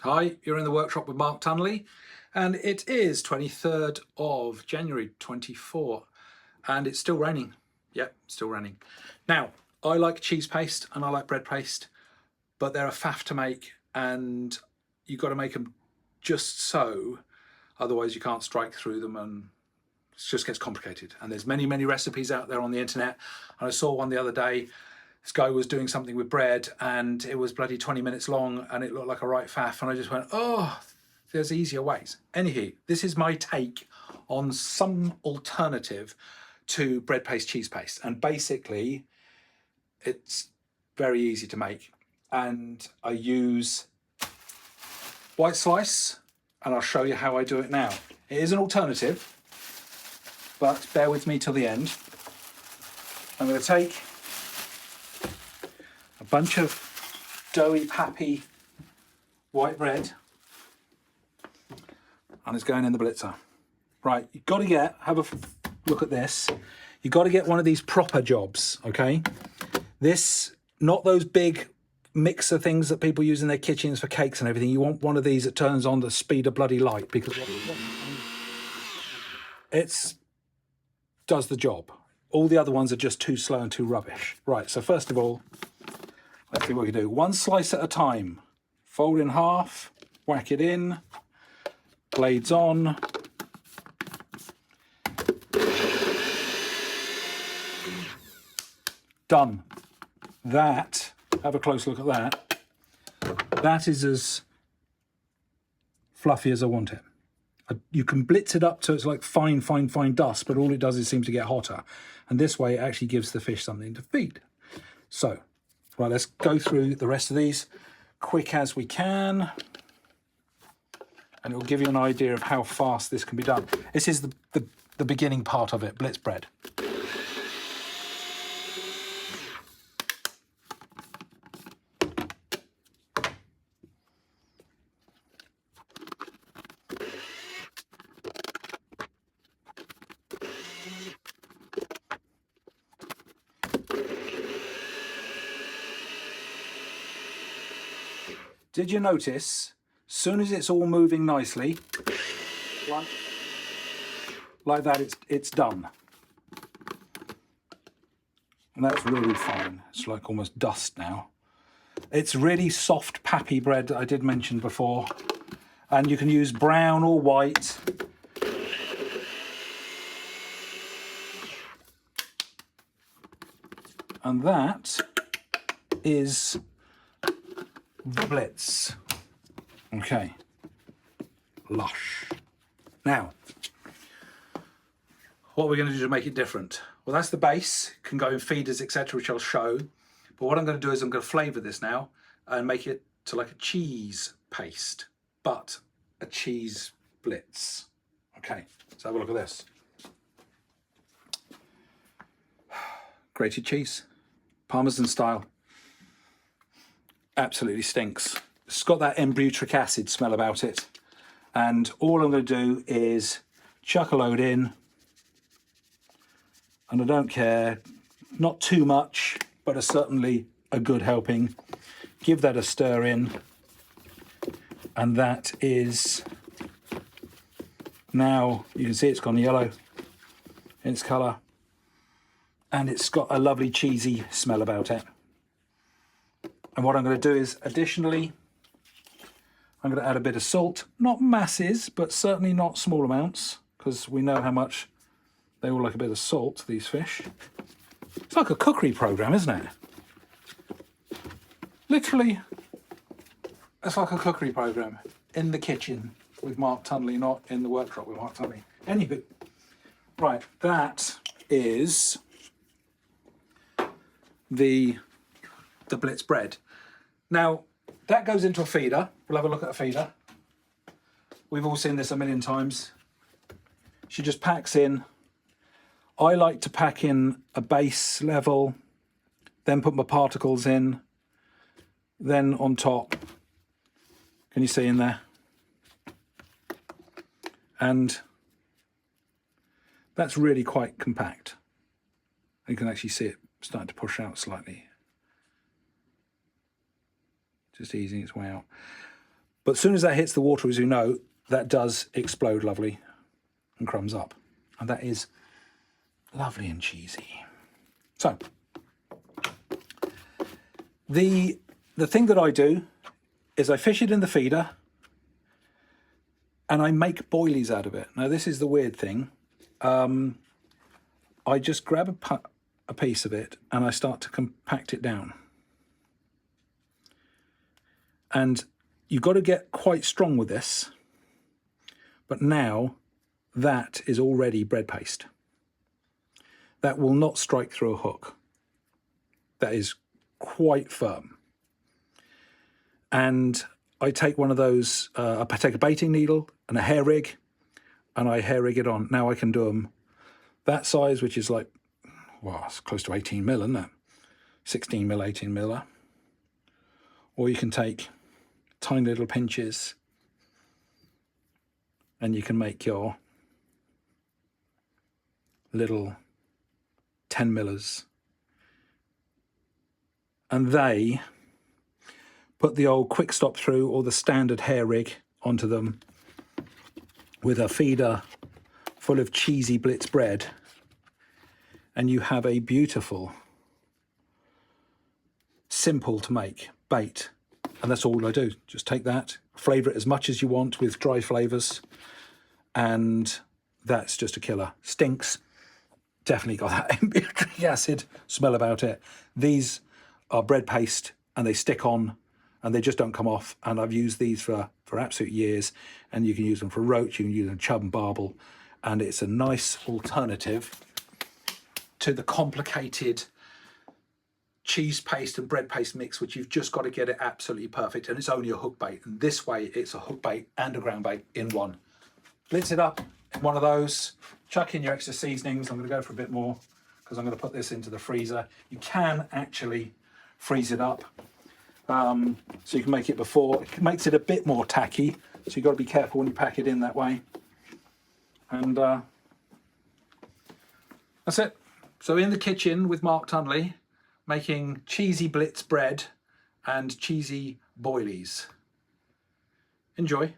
Hi, you're in the workshop with Mark Tunley, and it is 23rd of January 24, and it's still raining. Yep, still raining. Now, I like cheese paste and I like bread paste, but they're a faff to make, and you've got to make them just so, otherwise you can't strike through them, and it just gets complicated. And there's many recipes out there on the internet, and I saw one the other day. This guy was doing something with bread and it was bloody 20 minutes long and it looked like a right faff, and I just went, oh, there's easier ways. Anywho, this is my take on some alternative to bread paste, cheese paste, and basically it's very easy to make. And I use white slice, and I'll show you how I do it now. It is an alternative, but bear with me till the end. I'm going to take a bunch of doughy, pappy white bread, and it's going in the blitzer. Right, you've got to have a look at this. You've got to get one of these proper jobs, okay? This, not those big mixer things that people use in their kitchens for cakes and everything. You want one of these that turns on the speed of bloody light, because it does the job. All the other ones are just too slow and too rubbish. Right, so first of all, let's see what we can do. One slice at a time. Fold in half, whack it in, blades on. Done. That, have a close look at that. That is as fluffy as I want it. You can blitz it up to it's like fine dust, but all it does is seem to get hotter. And this way it actually gives the fish something to feed. So, right, let's go through the rest of these quick as we can. And it will give you an idea of how fast this can be done. This is the beginning part of it, blitz bread. Did you notice, soon as it's all moving nicely, like that, it's done. And that's really fine. It's like almost dust now. It's really soft, pappy bread that I did mention before. And you can use brown or white. And that is the Blitz. Okay. Lush. Now, what we're going to do to make it different? Well, that's the base. It can go in feeders, etc., which I'll show. But what I'm going to do is I'm going to flavour this now and make it to like a cheese paste, but a cheese blitz. Okay, let's have a look at this. Grated cheese, Parmesan style. Absolutely stinks. It's got that embutyric acid smell about it. And all I'm going to do is chuck a load in. And I don't care, not too much, but certainly a good helping. Give that a stir in. And that is, now you can see it's gone yellow in its colour. And it's got a lovely cheesy smell about it. And what I'm going to do is, additionally, I'm going to add a bit of salt. Not masses, but certainly not small amounts, because we know how much they all like a bit of salt, these fish. It's like a cookery program, isn't it? Literally, it's like a cookery program in the kitchen with Mark Tunley, not in the workshop with Mark Tunley. Anywho, right, that is the Blitz bread. Now, that goes into a feeder. We'll have a look at a feeder. We've all seen this a million times. She just packs in. I like to pack in a base level, then put my particles in, then on top. Can you see in there? And that's really quite compact. You can actually see it starting to push out slightly. Just easing its way out. But as soon as that hits the water, as you know, that does explode lovely and crumbs up. And that is lovely and cheesy. So, the thing that I do is I fish it in the feeder and I make boilies out of it. Now, this is the weird thing. I just grab a piece of it and I start to compact it down. And you've got to get quite strong with this. But now that is already bread paste. That will not strike through a hook. That is quite firm. And I take one of those, I take a baiting needle and a hair rig, and I hair rig it on. Now I can do them that size, which is like, well, it's close to 18 mil, isn't it? 16 mil, 18 miller. Or you can take tiny little pinches and you can make your little 10 millers. And they put the old quick stop through or the standard hair rig onto them with a feeder full of cheesy Blitzed bread, and you have a beautiful, simple to make bait. And that's all I do. Just take that, flavour it as much as you want with dry flavours, and that's just a killer. Stinks. Definitely got that butyric acid smell about it. These are bread paste and they stick on and they just don't come off. And I've used these for absolute years, and you can use them for roach, you can use them chub and barbel, and it's a nice alternative to the complicated cheese paste and bread paste mix, which you've just got to get it absolutely perfect, and it's only a hook bait. And this way it's a hook bait and a ground bait in one. Blitz it up in one of those, chuck in your extra seasonings. I'm going to go for a bit more because I'm going to put this into the freezer. You can actually freeze it up, so you can make it before. It makes it a bit more tacky, so you've got to be careful when you pack it in that way. And that's it. So in the kitchen with Mark Tunley, making cheesy Blitzed bread and cheesy boilies. Enjoy.